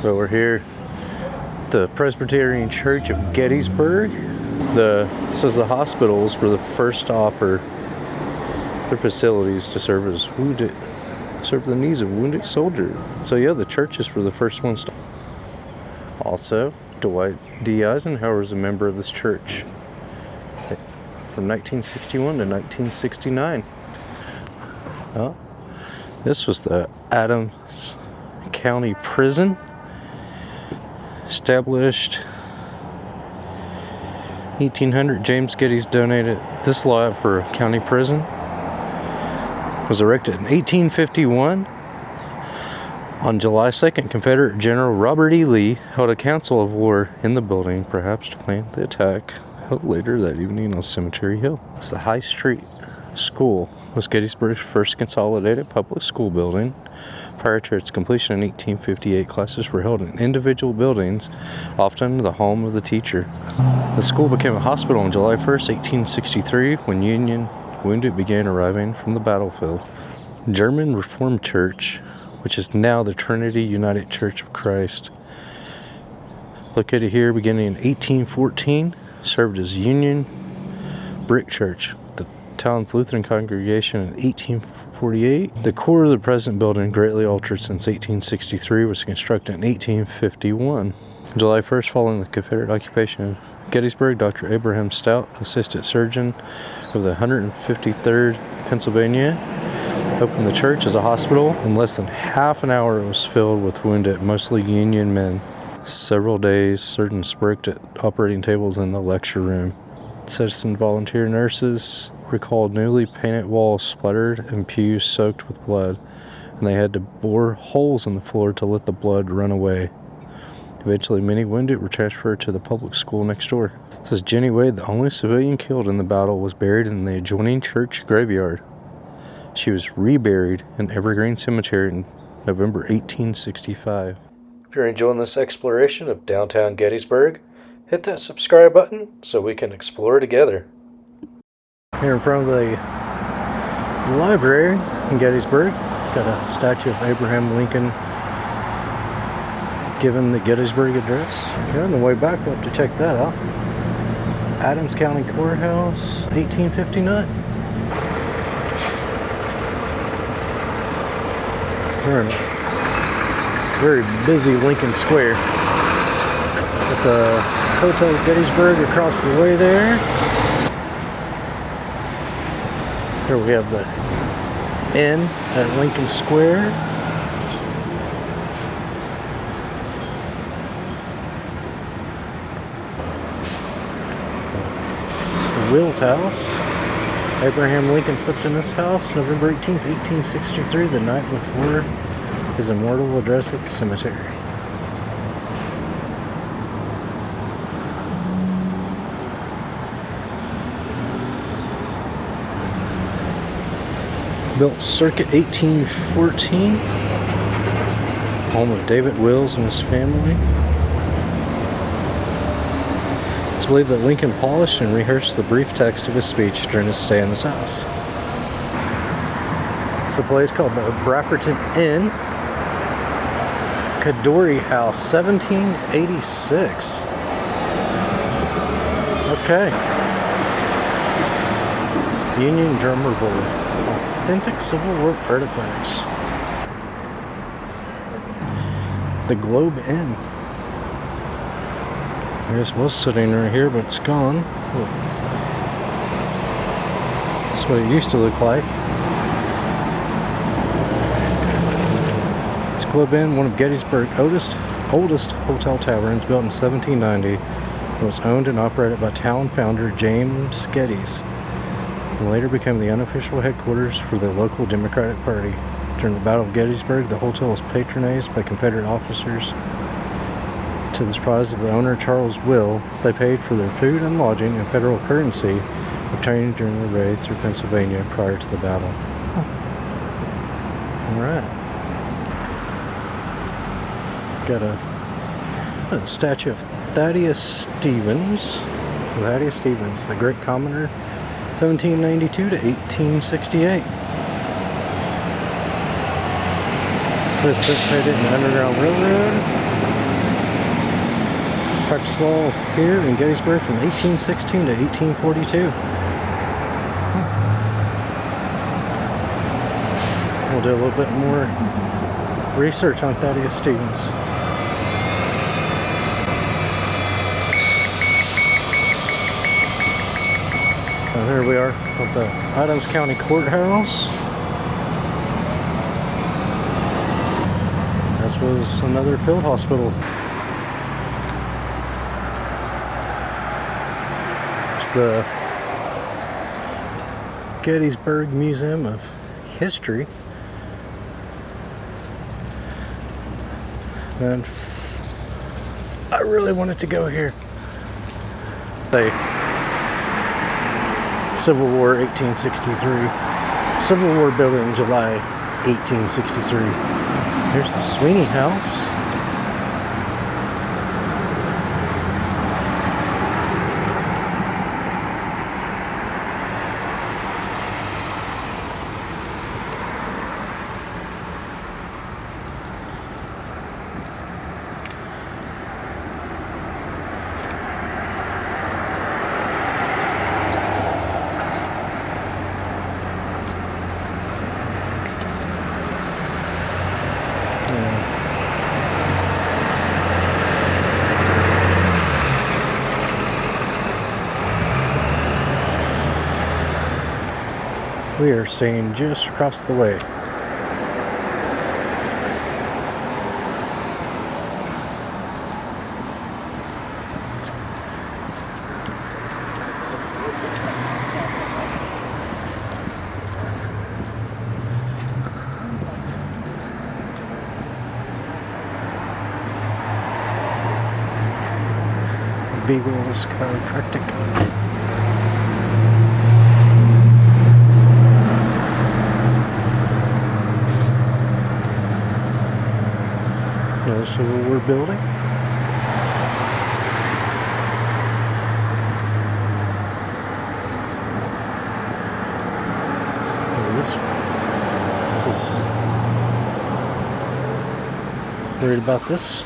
So we're here at the Presbyterian Church of Gettysburg. This says the hospitals were the first to offer their facilities to serve the needs of wounded soldiers. So yeah, the churches were the first ones to. Also, Dwight D. Eisenhower was a member of this church from 1961 to 1969. Well, this was the Adams County Prison, established 1800. James Geddes donated this lot for a county prison. It was erected in 1851. On July 2nd, Confederate General Robert E. Lee held a council of war in the building, perhaps to plan the attack held later that evening on Cemetery Hill. It was the High Street School was Gettysburg's first consolidated public school building. Prior to its completion in 1858, classes were held in individual buildings, often the home of the teacher. The school became a hospital on July 1st, 1863, when Union wounded began arriving from the battlefield. German Reformed Church, which is now the Trinity United Church of Christ, located here beginning in 1814, served as Union Brick Church, the town's Lutheran congregation in 1848. The core of the present building, greatly altered since 1863, was constructed in 1851. July 1st, following the Confederate occupation of Gettysburg, Dr. Abraham Stout, assistant surgeon of the 153rd Pennsylvania, opened the church as a hospital. In less than half an hour, it was filled with wounded, mostly Union men. Several days, surgeons worked at operating tables in the lecture room. Citizen volunteer nurses recalled newly painted walls splattered and pews soaked with blood, and they had to bore holes in the floor to let the blood run away. Eventually, many wounded were transferred to the public school next door. It says Jenny Wade, the only civilian killed in the battle, was buried in the adjoining church graveyard. She was reburied in Evergreen Cemetery in November 1865. If you're enjoying this exploration of downtown Gettysburg, hit that subscribe button so we can explore together. Here in front of the library in Gettysburg, got a statue of Abraham Lincoln giving the Gettysburg Address. Okay, on the way back, we'll have to check that out. Adams County Courthouse, 1859. We're in a very busy Lincoln Square. Got the Hotel Gettysburg across the way there. Here we have the inn at Lincoln Square. The Wills House. Abraham Lincoln slept in this house November 18th, 1863, the night before his immortal address at the cemetery. Built circa 1814, home of David Wills and his family. It's believed that Lincoln polished and rehearsed the brief text of his speech during his stay in this house. It's a place called the Brafferton Inn, Cadore House, 1786. Okay. Union Drummer Board. Authentic Civil War artifacts. The Globe Inn. This was sitting right here, but it's gone. Look. That's what it used to look like. This Globe Inn, one of Gettysburg's oldest hotel taverns, built in 1790, and was owned and operated by town founder James Geddes, and later became the unofficial headquarters for the local Democratic Party. During the Battle of Gettysburg, the hotel was patronized by Confederate officers. To the surprise of the owner, Charles Will, they paid for their food and lodging in federal currency obtained during the raid through Pennsylvania prior to the battle. All right. Got a statue of Thaddeus Stevens. Thaddeus Stevens, the great commoner, 1792 to 1868. Participated in the Underground Railroad. practiced law here in Gettysburg from 1816 to 1842. We'll do a little bit more research on Thaddeus Stevens. So here we are at the Adams County Courthouse. This was another field hospital. It's the Gettysburg Museum of History. And I really wanted to go here. The Civil War 1863. Civil War building, July 1863. Here's the Sweeney House. We are staying just across the way. Beagle's Chiropractic. Another Civil War building. What is this? This is. Worried about this?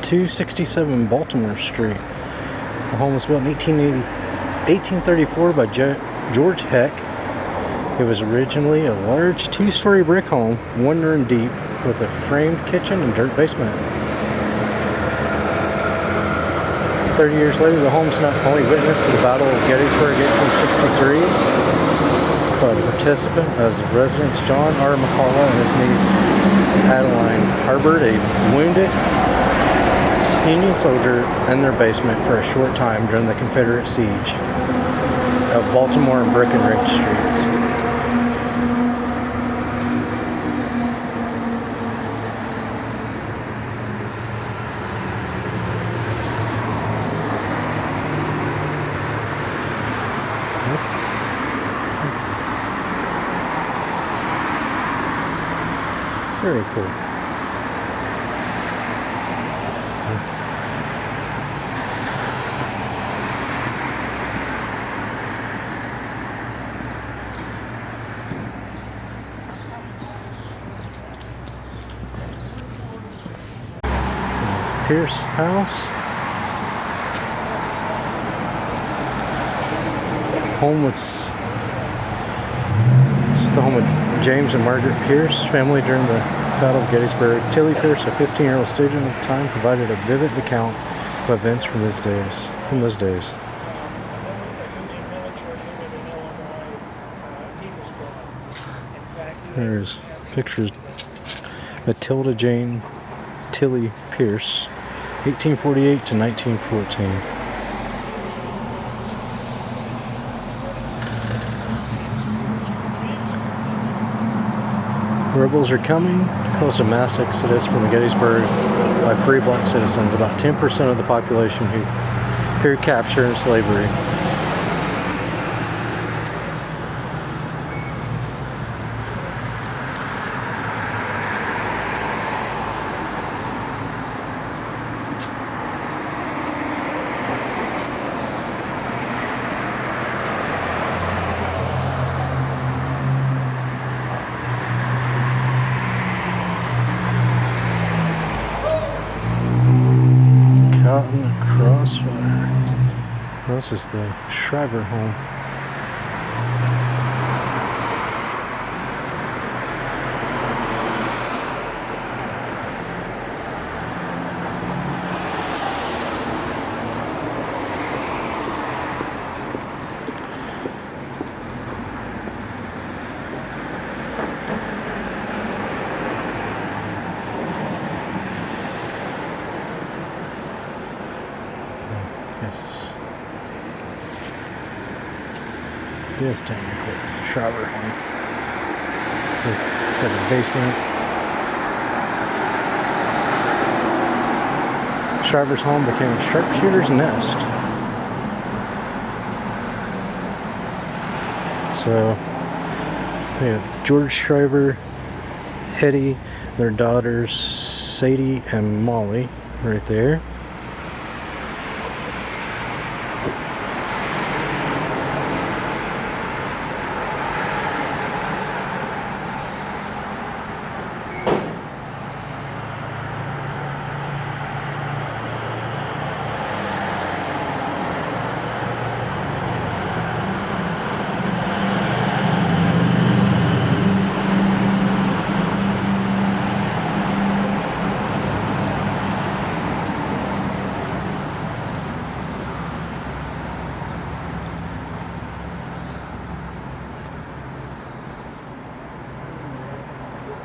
267 Baltimore Street. The home was built in 1834 by George Heck. It was originally a large two-story brick home, 1 room deep, with a framed kitchen and dirt basement. 30 years later, the home's not only witness to the Battle of Gettysburg 1863, but a participant as residents John R. McCullough and his niece Adeline harbored a wounded Union soldier in their basement for a short time during the Confederate siege of Baltimore and Breckinridge streets. Very cool. Pierce House. Home was. This is the home of James and Margaret Pierce family during the Battle of Gettysburg. Tilly Pierce, a 15-year-old student at the time, provided a vivid account of events from those days. There's pictures. Matilda Jane Tilly Pierce, 1848 to 1914. Rebels are coming. Caused a mass exodus from Gettysburg by free black citizens, about 10% of the population who feared capture and slavery. in the crossfire. Well, this is the Shriver home. This technically is the Shriver home. Got a basement. Shriver's home became a sharpshooter's nest. So we have George Shriver, Hetty, their daughters Sadie and Molly right there.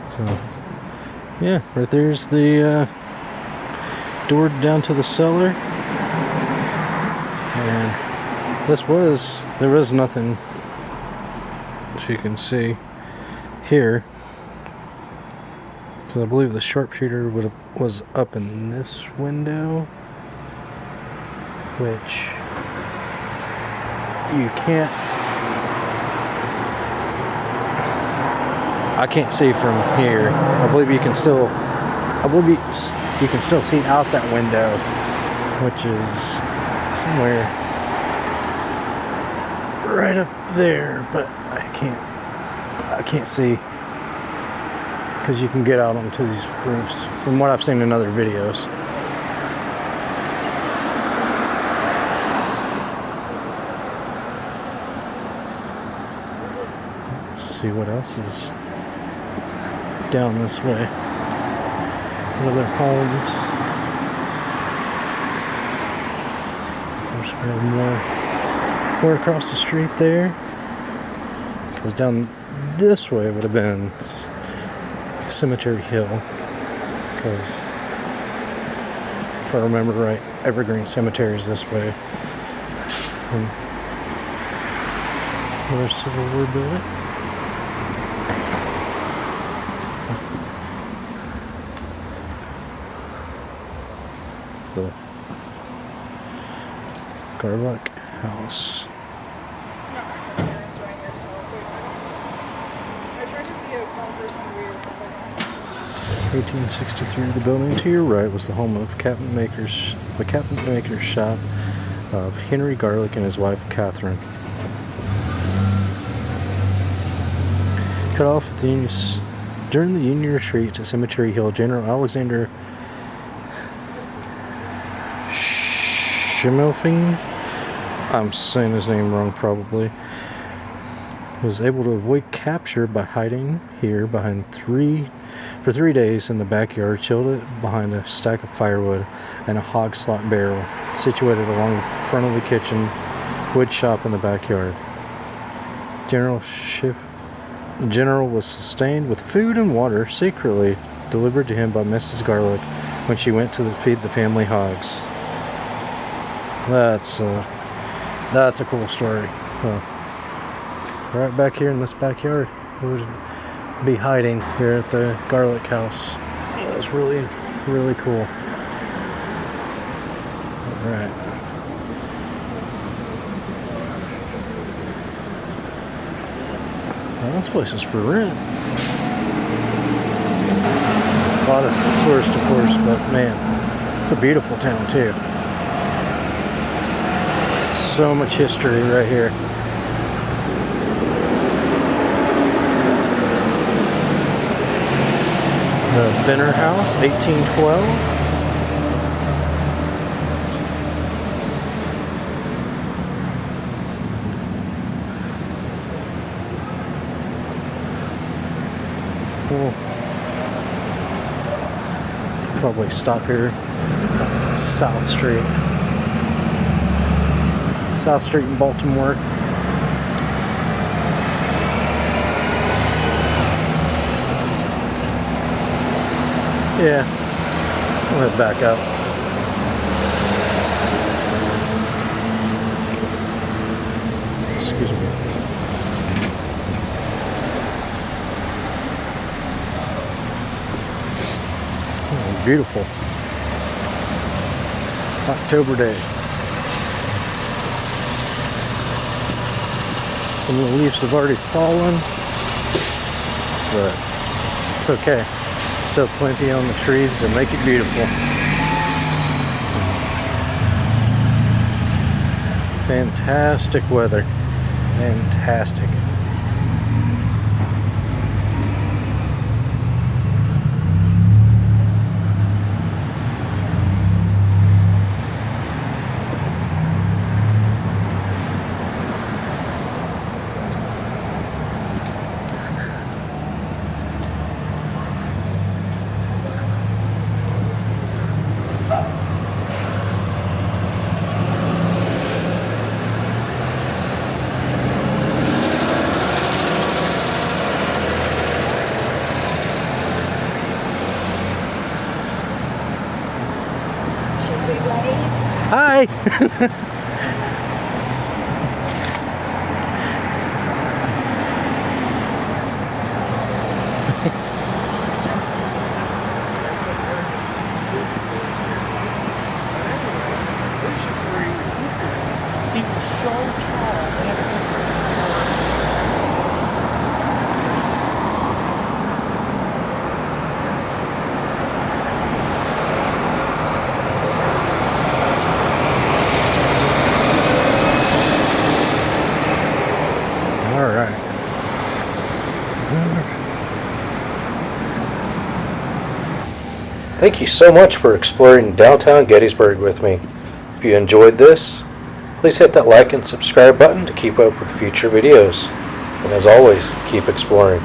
So, yeah, right there's the door down to the cellar. And there was nothing, as you can see here. So I believe the sharpshooter was up in this window, which you can't. I can't see from here. I believe you can still see out that window, which is somewhere right up there, but I can't see, because you can get out onto these roofs from what I've seen in other videos. Let's see what else is down this way. Other homes. There's more across the street there. Because down this way would have been Cemetery Hill. Because if I remember right, Evergreen Cemetery is this way. And another Civil War building. The Garlock House. No, you're enjoying yourself. I tried to be a calm person weird. 1863. The building to your right was the home of the cabinet maker's shop of Henry Garlick and his wife Catherine. Cut off at the during the Union retreat at Cemetery Hill, General Alexander Schimmelfing, I'm saying his name wrong probably, was able to avoid capture by hiding here for 3 days in the backyard, chilled it behind a stack of firewood and a hog slot barrel situated along the front of the kitchen wood shop in the backyard. General was sustained with food and water secretly delivered to him by Mrs. Garlick when she went to feed the family hogs. That's a cool story. Right back here in this backyard, we would be hiding here at the Garlick house. That was really, really cool. All right. Well, this place is for rent. A lot of tourists, of course, but man, it's a beautiful town too. So much history right here. The Benner House, 1812. probably stop here. South Street. South Street in Baltimore. Yeah, we'll head back up. Excuse me. Oh, beautiful. October day. Some of the leaves have already fallen, but it's okay. Still plenty on the trees to make it beautiful. Fantastic weather. Fantastic. Hi! He was so tall. Thank you so much for exploring downtown Gettysburg with me. If you enjoyed this, please hit that like and subscribe button to keep up with future videos. And as always, keep exploring.